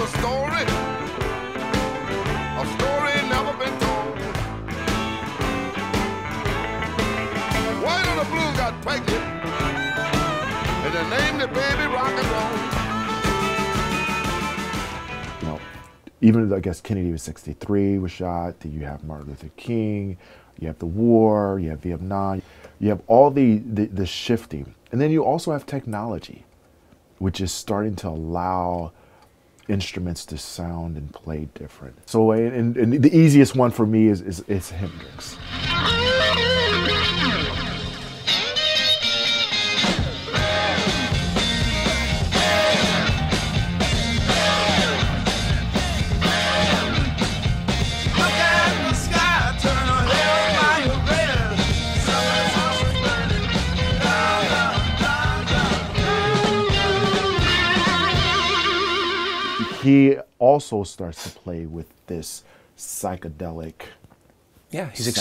a story never been told. White on the Blues got pregnant, and they named the baby rock and roll. You know, even I guess Kennedy was 63, was shot. Then you have Martin Luther King. You have the war. You have Vietnam. You have all the shifting, and then you also have technology, which is starting to allow instruments to sound and play different. So, and the easiest one for me is Hendrix. He also starts to play with this psychedelic. Yeah, he's sound.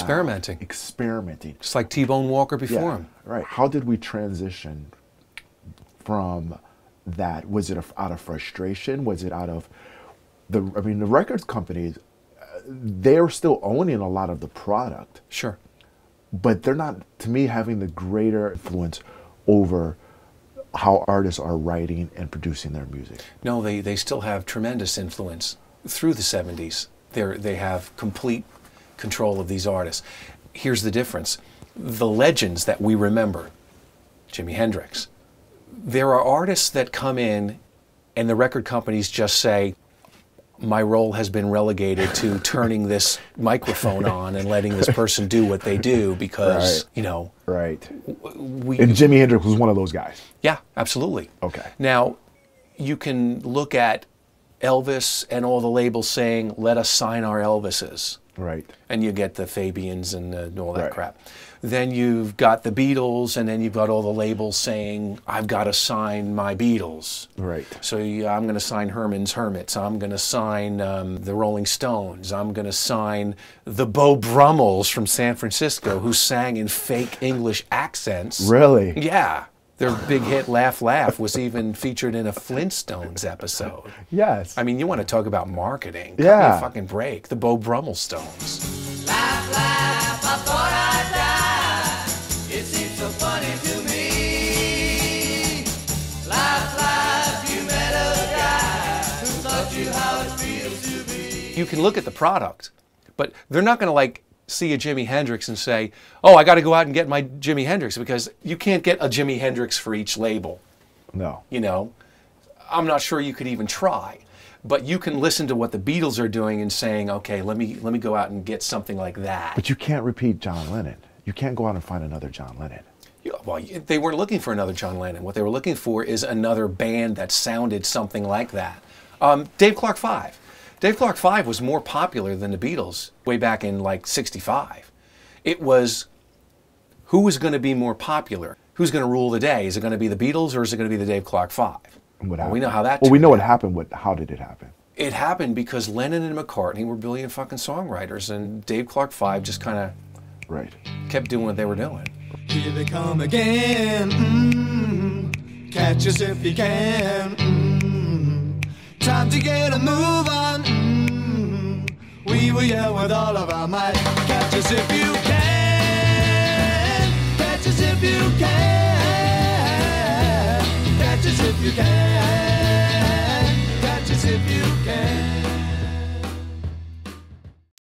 experimenting. Just like T-Bone Walker before him. Right. How did we transition from that? Was it out of frustration? Was it out of the records companies, they're still owning a lot of the product. Sure. But they're not, to me, having the greater influence over how artists are writing and producing their music. No, they still have tremendous influence through the 70s. They have complete control of these artists. Here's the difference. The legends that we remember, Jimi Hendrix, there are artists that come in and the record companies just say, my role has been relegated to turning this microphone on and letting this person do what they do because, right. you know. Right. And Jimi Hendrix was one of those guys. Yeah, absolutely. Okay. Now, you can look at Elvis and all the labels saying, let us sign our Elvises. Right. And you get the Fabians and all that right. crap. Then you've got the Beatles, and then you've got all the labels saying, I've got to sign my Beatles. Right. So I'm going to sign Herman's Hermits. I'm going to sign the Rolling Stones. I'm going to sign the Beau Brummels from San Francisco, who sang in fake English accents. Really? Yeah. Their big hit, Laugh, Laugh, was even featured in a Flintstones episode. Yes. I mean, you want to talk about marketing. Yeah. Cut me a fucking break. The Beau Brummel Stones. Laugh, laugh, I thought I'd die. It seems so funny to me. Laugh, laugh, you met a guy who taught you how it feels to be. You can look at the product, but they're not going to like see a Jimi Hendrix and say, oh, I got to go out and get my Jimi Hendrix, because you can't get a Jimi Hendrix for each label. No. You know, I'm not sure you could even try. But you can listen to what the Beatles are doing and saying, okay, let me go out and get something like that. But you can't repeat John Lennon. You can't go out and find another John Lennon. Yeah, well, they weren't looking for another John Lennon. What they were looking for is another band that sounded something like that. Dave Clark 5. Dave Clark 5 was more popular than the Beatles way back in like 65. It was who was going to be more popular? Who's going to rule the day? Is it going to be the Beatles or is it going to be the Dave Clark 5? Well, we know how that Well, we know what out. happened. How did it happen? It happened because Lennon and McCartney were brilliant fucking songwriters, and Dave Clark 5 just kind of right. kept doing what they were doing. Here they come again. Catch us if you can. Time to get a move on. We will yell with all of our might. Catch us if you can. Catch us if you can. Catch us if you can.